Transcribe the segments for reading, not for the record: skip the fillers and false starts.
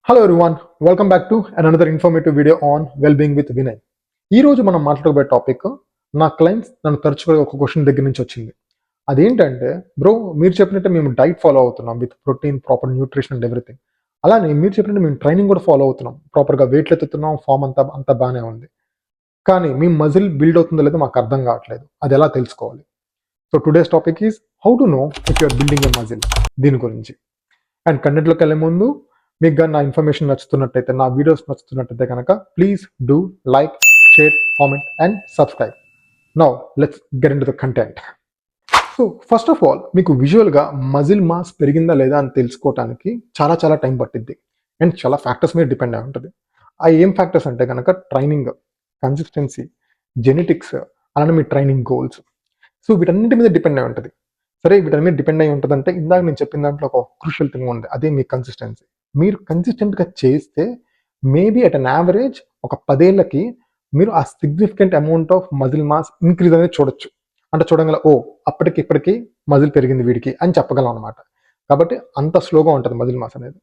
Hello everyone, welcome back to another informative video on wellbeing with Vinay. ఈ రోజు మనం మాట్లాడబోయే topic నా క్లయింట్స్ నన్ను తరచుగా ఒక క్వశ్చన్ దగ్గర నుంచి వచ్చింది. అదేంటంటే, బ్రో మీరు చెప్పినట్టే మేము డైట్ ఫాలో అవుతున్నాం with protein, proper nutrition and everything. అలానే మీరు చెప్పినట్టు మేము ట్రైనింగ్ కూడా ఫాలో అవుతున్నాం. ప్రాపర్‌గా వెయిట్లు ఎత్తుతున్నాం, ఫార్మ్ అంతా బానే ఉంది. కానీ మీ మజిల్ బిల్డ్ అవుతుందో లేదో మాకు అర్థం కావట్లేదు. అది ఎలా తెలుసుకోవాలి? So today's topic is how to know if you are building a muscle, దీని గురించి. అండ్ కంటెంట్‌లోకెళ్ళే ముందు మీకు గాని నా ఇన్ఫర్మేషన్ నచ్చుతున్నట్టయితే, నా వీడియోస్ నచ్చుతున్నట్టయితే కనుక please do like, share, comment and subscribe. Now let's get into the content. So first of all మీకు విజువల్‌గా muscle mass పెరిగిందా లేదా అని తెలుసుకోవటానికి చాలా టైం పట్టిద్ది. అండ్ చాలా ఫ్యాక్టర్స్ మీద డిపెండ్ అయి ఉంటది. ఆ ఏం ఫ్యాక్టర్స్ అంటే గనక ట్రైనింగ్, కన్సిస్టెన్సీ, జెనెటిక్స్, అలానే మీ ట్రైనింగ్ గోల్స్. సో వీటన్నిటి మీద డిపెండ్ అయి ఉంటది. సరే వీటన్నిటి మీద డిపెండ్ అయి ఉంటదంటే ఇందాక నేను చెప్పిన దాంట్లో ఒక క్రూషియల్ థింగ్ ఉంది. అదే మీ కన్సిస్టెన్సీ. మీరు కన్సిస్టెంట్‌గా చేస్తే మేబీ అట్ అన్ యావరేజ్ ఒక 10 ఏళ్లకి మీరు ఆ significant amount of muscle mass increase అనేది చూడొచ్చు. అంటే చూడంగల అప్పటికి ఇప్పటికి మజిల్ పెరిగింది వీడికి అని చెప్పగలం అనమాట. కాబట్టి అంత స్లోగా ఉంటది మజిల్ మాస్ అనేది.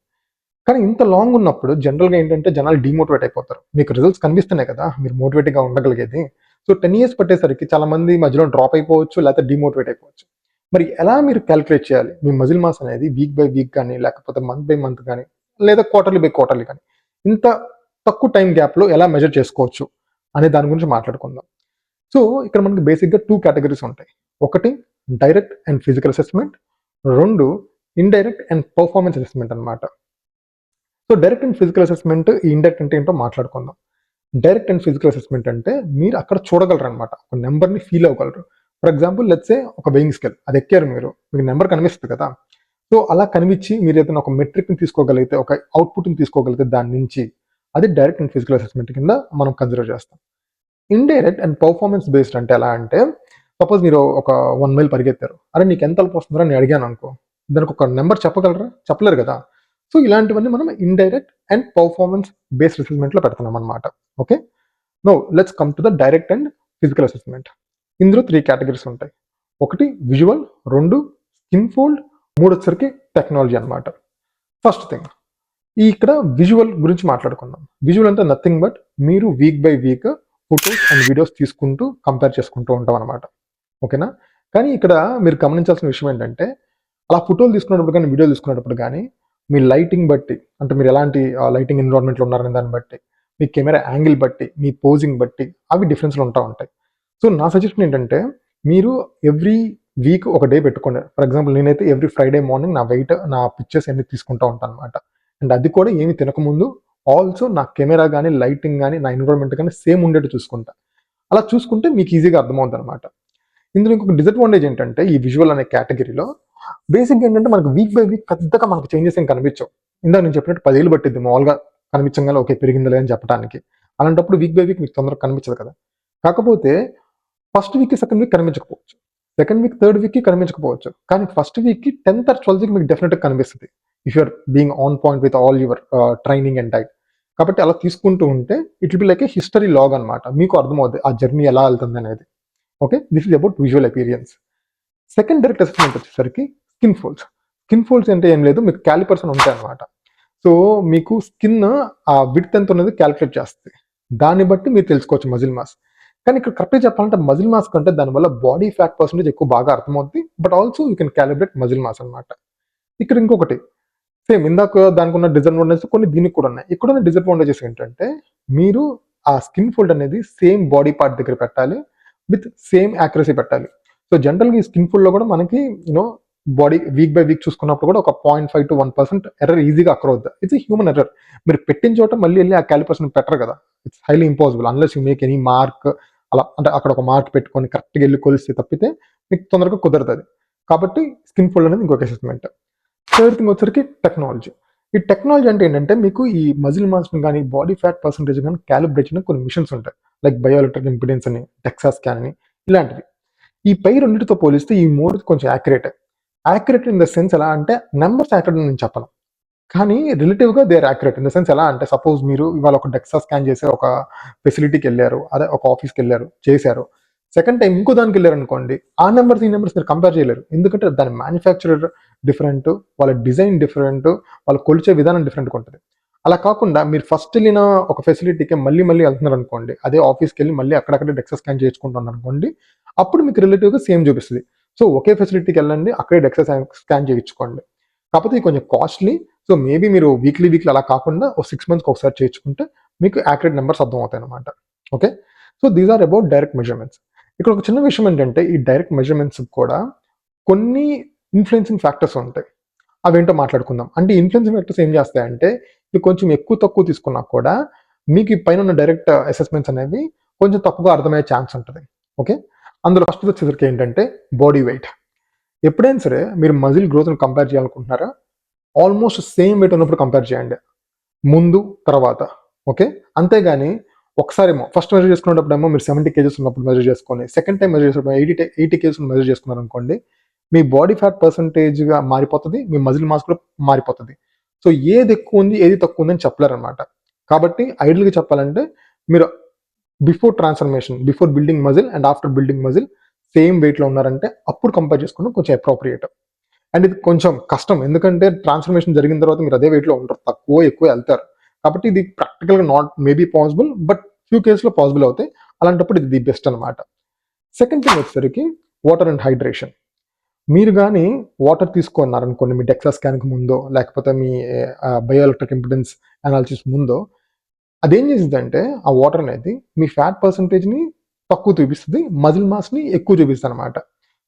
కానీ ఇంత లాంగ్ ఉన్నప్పుడు జనరల్‌గా ఏంటంటే జనాలు డీమోటివేట్ అయిపోతారు. మీకు రిజల్ట్స్ కనిపిస్తున్నాయి కదా! మీరు మోటివేట్‌గా ఉండగలిగేది. సో 10 ఇయర్స్ పట్టేసరికి చాలా మంది మధ్యలో డ్రాప్ అయిపోవచ్చు, లేకపోతే డీమోటివేట్ అయిపోవచ్చు. మరి ఎలా మీరు కాలిక్యులేట్ చేయాలి? మీ మజిల్ మాస్ అనేది వీక్ బై వీక్ గాని, లేకపోతే మంత్ బై మంత్ గాని, లేదా క్వార్టర్లీ బై క్వార్టర్లీ గాని, ఇంత తక్కువ టైమ్ గ్యాప్‌లో ఎలా మెజర్ చేసుకోవచ్చు అనే దాని గురించి మాట్లాడుకుందాం. సో ఇక్కడ మనకి బేసిక్‌గా 2 కేటగరీస్ ఉంటాయి. ఒకటి direct and physical assessment. 2 indirect and performance assessment అన్నమాట. So direct and physical assessment, indirect అంటే ఏంటో మాట్లాడుకుందాం. డైరెక్ట్ అండ్ ఫిజికల్ అసెస్‌మెంట్ అంటే మీరు అక్కడ చూడగలరనమాట. ఒక నంబర్‌ని ఫీల్ అవ్వగలరు. ఫర్ ఎగ్జాంపుల్ లెట్స్ సే ఒక వెయింగ్ స్కేల్ అది ఎక్కారు మీరు. మీకు నంబర్ కనిపిస్తది కదా! సో అలా కనిపించి మీరు ఏదైనా ఒక మెట్రిక్‌ని తీసుకోగలిగితే, ఒక అవుట్‌పుట్‌ని తీసుకోగలిగితే దాని నుంచి అది డైరెక్ట్ అండ్ ఫిజికల్ అసెస్‌మెంట్ కింద మనం కన్సిడర్ చేస్తాం. ఇండైరెక్ట్ అండ్ పెర్ఫార్మన్స్ బేస్డ్ అంటే ఎలా అంటే, సపోజ్ మీరు ఒక 1 మైల్ పరిగెత్తారు. అరె నీకు ఎంత అలుపు వస్తుందిరా అని అడిగాననుకో, దానికి ఒక నంబర్ చెప్పగలరా? చెప్పలేరు కదా! సో ఇలాంటివన్నీ మనం ఇండైరెక్ట్ అండ్ పెర్ఫార్మన్స్ బేస్డ్ అసెస్‌మెంట్‌లో పెడుతున్నాం అన్నమాట. Okay. Now let's come to the direct and physical assessment. ఇందులో 3 కేటగరీస్ ఉంటాయి. ఒకటి విజువల్, 2 స్కిన్ ఫోల్డ్, మూడోసరికి టెక్నాలజీ అన్నమాట. ఫస్ట్ థింగ్ ఇక్కడ విజువల్ గురించి మాట్లాడుకుందాం. విజువల్ అంటే నథింగ్ బట్ మీరు week by week photos and videos తీసుకుంటూ కంపేర్ చేసుకుంటూ ఉంటాం అన్నమాట. ఓకేనా? కానీ ఇక్కడ మీరు గమనించాల్సిన విషయం ఏంటంటే, అలా ఫోటోలు తీసుకునేటప్పుడు కానీ, వీడియోలు తీసుకునేటప్పుడు కానీ, మీ లైటింగ్ బట్టి, అంటే మీరు ఎలాంటి లైటింగ్ ఎన్విరాన్మెంట్‌లో ఉన్నారనే దాన్ని బట్టి, మీ కెమెరా యాంగిల్ బట్టి, మీ పోజింగ్ బట్టి అవి డిఫరెన్స్‌లు ఉంటాయి. సో నా సజెషన్ ఏంటంటే, మీరు ఎవ్రీ వీక్ ఒక డే పెట్టుకోండి. ఫర్ ఎగ్జాంపుల్ నేనైతే ఎవ్రీ ఫ్రైడే మార్నింగ్ నా వెయిట్, నా పిక్చర్స్ అన్నీ తీసుకుంటూ ఉంటానన్నమాట. అండ్ అది కూడా ఏమి తినకముందు ఆల్సో నా కెమెరా గాని, లైటింగ్ గాని, నా ఎన్విరాన్మెంట్ గాని సేమ్ ఉండేట్టు చూసుకుంటా. అలా చూసుకుంటే మీకు ఈజీగా అర్థమవుద్దనమాట. ఇందులో ఇంకొక డిసడ్వాంటేజ్ ఏంటంటే, ఈ విజువల్ అనే కేటగిరీలో బేసిక్‌గా ఏంటంటే మనకు వీక్ బై వీక్ పెద్దగా మనకు చేంజెస్ ఏం కనిపించవు. ఇందాక నేను చెప్పినట్టు 10 ఏళ్ళు పట్టిద్ది మామూలుగా కనిపించంగానే ఓకే పెరిగిందిలే అని చెప్పటానికి. అలాంటప్పుడు వీక్ బై వీక్ మీకు తొందరగా కనిపించదు కదా! కాకపోతే ఫస్ట్ వీక్‌కి, సెకండ్ వీక్ కనిపించకపోవచ్చు. సెకండ్ వీక్, థర్డ్ వీక్‌కి కనిపించకపోవచ్చు. కానీ ఫస్ట్ వీక్‌కి 10థ్ ఆర్ 12థ్‌కి మీకు డెఫినిట్‌గా కనిపిస్తది. If you are being on point with all your training and diet. కాబట్టి అలా తీసుకుంటూ ఉంటే it will be like a history log అన్నమాట. మీకు అర్థమవుద్ది ఆ జర్నీ ఎలా వెళ్తుందనేది. Okay. This is about visual appearance. Second direct assessment వచ్చేసరికి స్కిన్ ఫోల్డ్స్. స్కిన్ ఫోల్డ్స్ అంటే ఏం లేదు, మీకు కాలిపర్స్ అని ఉంటాయన్నమాట. సో మీకు స్కిన్ ఆ విడ్త్ ఎంత ఉన్నది కాలిక్యులేట్ చేస్తది. దాన్ని బట్టి మీరు తెలుసుకోవచ్చు మజిల్ మాస్. కానీ ఇక్కడ కరెక్ట్‌గా చెప్పాలంటే మజిల్ మాస్ కంటే దానివల్ల బాడీ ఫ్యాట్ పర్సెంటేజ్ ఎక్కువ బాగా అర్థమవుద్ది. But also you can calibrate muscle mass అన్నమాట. ఇక్కడ ఇంకొకటి సేమ్ ఇందాక దానికున్న డిసడ్వాంటేజెస్ కొన్ని దీనికి కూడా ఉన్నాయి. ఇక్కడున్న డిసడ్వాంటేజెస్ ఏంటంటే, మీరు ఆ స్కిన్ ఫోల్డ్ అనేది సేమ్ బాడీ పార్ట్ దగ్గర పెట్టాలి. విత్ సేమ్ యాక్యురసీ పెట్టాలి. సో జనరల్‌గా ఈ స్కిన్ ఫోల్డ్‌లో కూడా మనకి బాడీ వీక్ బై వీక్ చూసుకున్నప్పుడు కూడా ఒక 0.5-1% ఎర్రర్ ఈజీగా అక్కర్ అవుద్ది. It's a human error. మీరు పెట్టిన చోట మళ్ళీ ఎళ్లి ఆ కాలిపర్స్‌ని పెట్టరు కదా! It's highly impossible unless you make any mark. అలా అంటే అక్కడ ఒక మార్క్ పెట్టుకొని కరెక్ట్‌గా ఎళ్లి కొలిస్తే తప్పితే మీకు తొందరగా కుదరదది. కాబట్టి స్కిన్ ఫోల్డ్ అనేది ఇంకొక అసెస్‌మెంట్. థర్డ్ థింగ్ వచ్చరికి టెక్నాలజీ. ఈ టెక్నాలజీ అంటే ఏంటంటే, మీకు ఈ మజిల్ మాస్‌ని గాని, బాడీ ఫ్యాట్ పర్సెంటేజ్ గాని కాలిబ్రేట్ చేయడానికి కొన్ని మిషన్స్ ఉంటాయి. లైక్ బయోఎలక్ట్రిక్ ఇంపెడెన్స్ అని, డెక్సా స్కాన్ అని ఇలాంటివి. ఈ పై రెండిటితో పోలిస్తే ఈ 3 కొంచెం యాక్యురేటే. యాక్యురేట్ ఇన్ ద సెన్స్ ఎలా అంటే నంబర్స్ యాక్యురేట్ అని నేను చెప్పను. కానీ రిలేటివ్‌గా they are accurate. In the sense ఎలా అంటే సపోజ్ మీరు ఇవాళ ఒక డెక్సా స్కాన్ చేసే ఒక ఫెసిలిటీకెళ్లారు. అదే ఒక ఆఫీస్‌కెళ్లారు, చేశారు. సెకండ్ టైమ్ ఇంకో దానికెళ్లారనుకోండి. ఆ నంబర్స్, ఈ నంబర్స్ మీరు కంపేర్ చేయలేరు. ఎందుకంటే దాని మ్యానుఫ్యాక్చరర్ డిఫరెంట్, వాళ్ళ డిజైన్ డిఫరెంట్, వాళ్ళు కొలిచే విధానం డిఫరెంట్‌గా ఉంటది. అలా కాకుండా మీరు ఫస్ట్ వెళ్ళిన ఒక ఫెసిలిటీకి మళ్ళీ మళ్ళీ వెళ్తున్నారు అనుకోండి, అదే ఆఫీస్కి వెళ్ళి మళ్ళీ అక్కడక్కడే డెక్సా స్కాన్ చేసుకుంటున్నారు అనుకోండి, అప్పుడు మీకు రిలేటివ్గా సేమ్ చూపిస్తుంది. సో ఒకే ఫెసిలిటీకి వెళ్ళండి, అక్కడే డెక్సా స్కాన్ చేయించుకోండి. కాకపోతే ఇది కొంచెం కాస్ట్లీ. సో మేబీ మీరు వీక్లీ అలా కాకుండా ఒక 6 మంత్స్కి ఒకసారి చేయించుకుంటే మీకు యాక్యురేట్ నెంబర్స్ అర్థమవుతాయి అనమాట. Okay, so these are about direct measurements. ఇక్కడ ఒక చిన్న విషయం ఏంటంటే ఈ డైరెక్ట్ మెజర్మెంట్స్ కూడా కొన్ని ఇన్ఫ్లుయెన్సింగ్ ఫ్యాక్టర్స్ ఉంటాయి. అవేంటో మాట్లాడుకుందాం. అంటే ఇన్ఫ్లుయెన్సింగ్ ఫ్యాక్టర్స్ ఏం చేస్తాయంటే ఇవి కొంచెం ఎక్కువ తక్కువ తీసుకున్నా కూడా మీకు ఈ పైన ఉన్న డైరెక్ట్ అసెస్మెంట్స్ అనేవి కొంచెం తక్కువగా అర్థమయ్యే ఛాన్స్ ఉంటుంది. ఓకే, అందులో ఫస్ట్ వచ్చేసరికి ఏంటంటే బాడీ వెయిట్. ఎప్పుడైనా సరే మీరు మజిల్ గ్రోత్ని కంపేర్ చేయాలనుకుంటున్నారా, ఆల్మోస్ట్ సేమ్ వెయిట్ ఉన్నప్పుడు కంపేర్ చేయండి, ముందు తర్వాత. ఓకే, అంతేగాని ఒకసారేమో ఫస్ట్ మెజర్ చేసుకునేటప్పుడేమో మీరు 70 కేజెస్ ఉన్నప్పుడు మెజర్ చేసుకొని సెకండ్ టైం మెజర్ చేసుకున్నప్పుడు 80 కేజెస్ మెజర్ చేసుకున్నారు అనుకోండి, మీ బాడీ ఫ్యాట్ పర్సంటేజ్గా మారిపోతుంది, మీ మజిల్ మాస్ కూడా మారిపోతుంది. సో ఏది ఎక్కువ ఉంది ఏది తక్కువ ఉంది అని చెప్పలేరనమాట. కాబట్టి ఐడియల్గా చెప్పాలంటే మీరు before transformation, before building muscle and after building muscle same వెయిట్లో ఉన్నారంటే అప్పుడు కంపేర్ చేసుకోవడం కొంచెం అప్రోప్రియేట్. అండ్ ఇది కొంచెం కష్టం, ఎందుకంటే ట్రాన్స్ఫర్మేషన్ జరిగిన తర్వాత మీరు అదే వెయిట్లో ఉంటారు, తక్కువ ఎక్కువ వెళ్తారు. కాబట్టి ఇది ప్రాక్టికల్గా not maybe possible, but few కేసులో పాసిబుల్ అవుతాయి. అలాంటప్పుడు ఇది ది బెస్ట్ అనమాట. సెకండ్ థింగ్ వచ్చేసరికి వాటర్ అండ్ హైడ్రేషన్. మీరు కానీ వాటర్ తీసుకున్నారనుకోండి మీ డెక్సా స్కాన్కి ముందో లేకపోతే మీ బయోఎలక్ట్రిక్ ఇంపిడెన్స్ అనాలిసిస్ ముందో, అదేం చేసిందంటే ఆ వాటర్ అనేది మీ ఫ్యాట్ పర్సంటేజ్ని తక్కువ చూపిస్తుంది, మజిల్ మాస్ని ఎక్కువ చూపిస్తుంది అనమాట.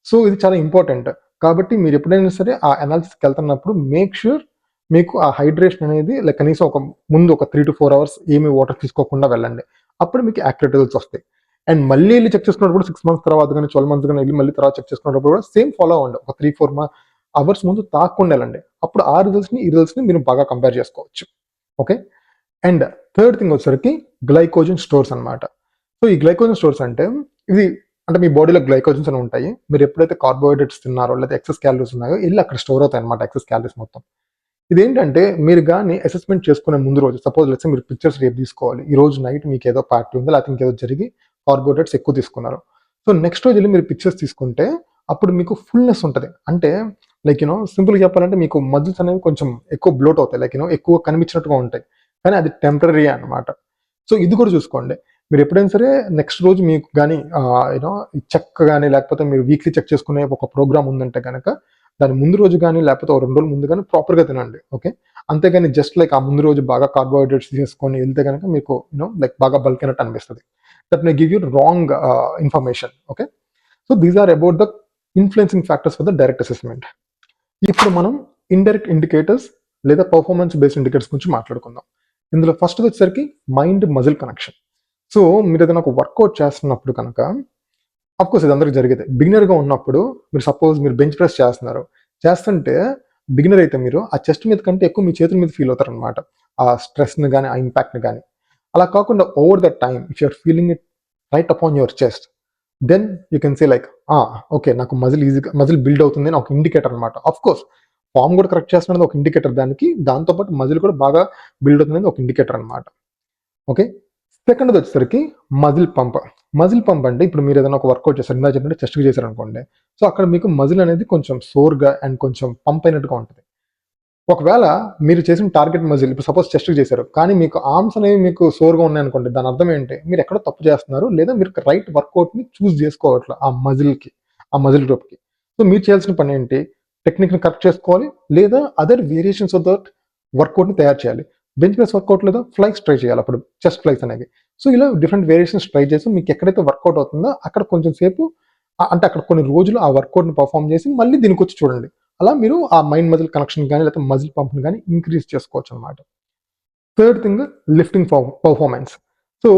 సో ఇది చాలా ఇంపార్టెంట్. కాబట్టి మీరు ఎప్పుడైనా సరే ఆ అనాలిసిస్కి వెళ్తున్నప్పుడు మేక్ ష్యూర్ మీకు ఆ హైడ్రేషన్ అనేది లైక్ కనీసం ముందు ఒక 3 to 4 hours ఏమి వాటర్ తీసుకోకుండా వెళ్ళండి. అప్పుడు మీకు యాక్యురేట్ రిజల్ట్స్ వస్తాయి. అండ్ మళ్ళీ వెళ్ళి చెక్ చేసుకున్నప్పుడు 6 months తర్వాత కానీ 12 months కానీ వెళ్ళి మళ్ళీ తర్వాత చెక్ చేసుకున్నప్పుడు కూడా సేమ్ ఫాలో అవ్వండి. ఒక 3-4 hours ముందు తాకుండా వెళ్ళండి. అప్పుడు ఆ రిజల్ట్స్ని ఈ రిజల్ట్స్ని మీరు బాగా కంపేర్ చేసుకోవచ్చు. ఓకే, అండ్ థర్డ్ థింగ్ వచ్చేసరికి గ్లైకోజన్ స్టోర్స్ అనమాట. సో ఈ గ్లైకోజన్ స్టోర్స్ అంటే ఇది అంటే మీ బాడీలో గ్లైకోజన్స్ అని ఉంటాయి. మీరు ఎప్పుడైతే కార్బోహైడ్రేట్స్ తిన్నారో లేదా ఎక్సెస్ క్యాలరీస్ ఉన్నాయో వెళ్ళి అక్కడ స్టోర్ అవుతాయి అనమాట, ఎక్సెస్ క్యాలరీస్ మొత్తం. ఇదేంటంటే మీరు కానీ అసెస్మెంట్ చేసుకునే ముందు రోజు, సపోజ్ లెట్స్ మీరు పిక్చర్స్ రేపు తీసుకోవాలి, ఈ రోజు నైట్ మీకు ఏదో పార్టీ ఉంది లేకపోతే ఇంకేదో జరిగి కార్బోహైడ్రేట్స్ ఎక్కువ తీసుకున్నారు. సో నెక్స్ట్ రోజు వెళ్ళి మీరు పిక్చర్స్ తీసుకుంటే అప్పుడు మీకు ఫుల్నెస్ ఉంటుంది. అంటే లైక్ సింపుల్గా చెప్పాలంటే మీకు మజిల్స్ అనేవి కొంచెం ఎక్కువ బ్లోట్ అవుతాయి, లైక్ ఎక్కువ కనిపించినట్టుగా ఉంటాయి, కానీ అది టెంపరీ అనమాట. సో ఇది కూడా చూసుకోండి. మీరు ఎప్పుడైనా సరే నెక్స్ట్ రోజు మీకు కానీ చెక్ కానీ లేకపోతే మీరు వీక్లీ చెక్ చేసుకునే ఒక ప్రోగ్రామ్ ఉందంటే కనుక దాని ముందు రోజు కానీ లేకపోతే 2 రోజుల ముందు కానీ ప్రాపర్గా తినండి. ఓకే, అంతేగాని జస్ట్ లైక్ ఆ ముందు రోజు బాగా కార్బోహైడ్రేట్స్ తీసుకొని వెళ్తే కనుక మీకు లైక్ బాగా బల్క్ అయినట్టు అనిపిస్తుంది. That may give you wrong information. Okay, so these are about the influencing factors for the direct assessment. ఇప్పుడు మనం ఇండైరెక్ట్ ఇండికేటర్స్ లేదా పర్ఫార్మెన్స్ బేస్డ్ ఇండికేటర్స్ గురించి మాట్లాడుకుందాం. ఇందులో ఫస్ట్ వచ్చేసరికి మైండ్ మజిల్ కనెక్షన్. సో మీరు ఏదైనా ఒక వర్కౌట్ చేస్తున్నప్పుడు కనుక అఫ్కోర్స్ ఇది అందరికి జరిగేది. బిగినర్గా ఉన్నప్పుడు మీరు సపోజ్ మీరు బెంచ్ ప్రెస్ చేస్తుంటే బిగినర్ అయితే మీరు ఆ చెస్ట్ మీద కంటే ఎక్కువ మీ చేతుల మీద ఫీల్ అవుతారు అనమాట, ఆ స్ట్రెస్ని కానీ ఆ ఇంపాక్ట్ని కానీ. అలా కాకుండా over the time if you're feeling it right upon your chest, then you can say like okay నాకు మజిల్ బిల్డ్ అవుతుంది అని ఒక ఇండికేటర్ అనమాట. అఫ్కోర్స్ ఫామ్ కూడా కరెక్ట్ చేస్తున్నది ఒక ఇండికేటర్, దాంతోపాటు మజిల్ కూడా బాగా బిల్డ్ అవుతుంది ఒక ఇండికేటర్ అనమాట. ఓకే, సెకండ్ వచ్చేసరికి మజిల్ పంప్. మజిల్ పంప్ అంటే ఇప్పుడు మీరు ఏదైనా ఒక వర్కౌట్ చేస్తారు, ఇందా చెప్పినట్టు చెస్ట్కి చేశారు అనుకోండి, సో అక్కడ మీకు మజిల్ అనేది కొంచెం సోర్గా అండ్ కొంచెం పంప్ అయినట్టుగా ఉంటుంది. ఒకవేళ మీరు చేసిన టార్గెట్ మజిల్ ఇప్పుడు సపోజ్ చెస్ట్కి చేశారు, కానీ మీకు ఆర్మ్స్ అనేవి మీకు సోర్గా ఉన్నాయనుకోండి, దాని అర్థం ఏంటి, మీరు ఎక్కడో తప్పు చేస్తున్నారు లేదా మీరు రైట్ వర్కౌట్ని చూస్ చేసుకోవట్లేదు ఆ మజిల్ గ్రూప్కి. సో మీరు చేయాల్సిన పని ఏంటి, టెక్నిక్ని కరెక్ట్ చేసుకోవాలి లేదా అదర్ వేరియేషన్స్ ఆఫ్ దట్ వర్కౌట్ని తయారు చేయాలి. బెంచ్ ప్రెస్ వర్కౌట్ లేదా ఫ్లైస్ ట్రై చేయాలి, అప్పుడు చెస్ట్ ఫ్లైస్ అనేవి. సో ఇలా డిఫరెంట్ వేరియేషన్స్ ట్రై చేసి మీకు ఎక్కడైతే వర్కౌట్ అవుతుందో అక్కడ కొంచెం సేపు అంటే అక్కడ కొన్ని రోజులు ఆ వర్కౌట్ని పర్ఫామ్ చేసి మళ్ళీ దీనికి వచ్చి చూడండి. అలా మీరు ఆ మైండ్ మజిల్ కనెక్షన్ కానీ లేకపోతే మజిల్ పంప్ని కానీ ఇంక్రీజ్ చేసుకోవచ్చు అనమాట. Third thing lifting performance. So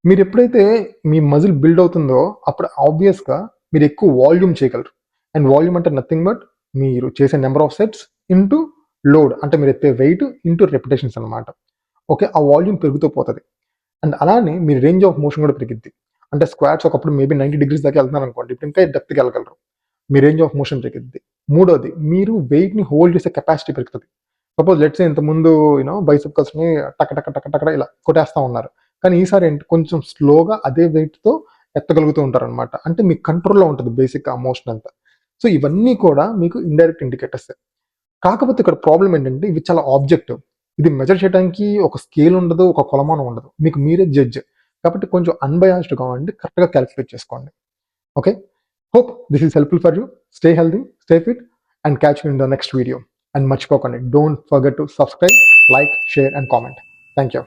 మీరు ఎప్పుడైతే మీ మజిల్ బిల్డ్ అవుతుందో అప్పుడు ఆబ్వియస్గా మీరు ఎక్కువ వాల్యూమ్ చేయగలరు. అండ్ వాల్యూమ్ అంటే నథింగ్ బట్ మీరు చేసే number of sets into load, అంటే మీరు ఎత్తే వెయిట్ ఇంటూ రెపిటేషన్స్ అనమాట. ఓకే, ఆ వాల్యూమ్ పెరుగుతూ పోతుంది. అండ్ అలానే మీ రేంజ్ ఆఫ్ మోషన్ కూడా పెరిగిద్ది. అంటే స్క్వాట్స్ ఒకప్పుడు మేబీ 90 degrees దాకా వెళ్తున్నారు అనుకోండి, ఇప్పుడు ఇంకా డెప్త్కి వెళ్ళగలరు, మీ రేంజ్ ఆఫ్ మోషన్ పెరిగిద్ది. మూడోది మీరు వెయిట్ని హోల్డ్ చేసే కెపాసిటీ పెరుగుతుంది. సపోజ్ లెట్స్ ఇంతకుముందు బైసెప్కల్స్ని టక టక టక టక ఇలా కొట్టేస్తూ ఉన్నారు, కానీ ఈసారి ఏంటి కొంచెం స్లోగా అదే వెయిట్తో ఎత్తగలుగుతూ ఉంటారు అనమాట. అంటే మీ కంట్రోల్లో ఉంటుంది బేసిక్ ఆ మోషన్ అంతా. సో ఇవన్నీ కూడా మీకు ఇండైరెక్ట్ ఇండికేటర్స్. కాకపోతే ఇక్కడ ప్రాబ్లం ఏంటంటే ఇవి చాలా ఆబ్జెక్టివ్. ఇది మెజర్ చేయడానికి ఒక స్కేల్ ఉండదు, ఒక కొలమానం ఉండదు. మీకు మీరే జడ్జ్. కాబట్టి కొంచెం అన్‌బయాస్డ్‌గా ఉండి కరెక్ట్‌గా క్యాలిక్యులేట్ చేసుకోండి. Okay. Hope this is helpful for you. Stay healthy, stay fit and catch you in the next video. And మర్చిపోకండి, don't forget to subscribe, like, share and comment. Thank you.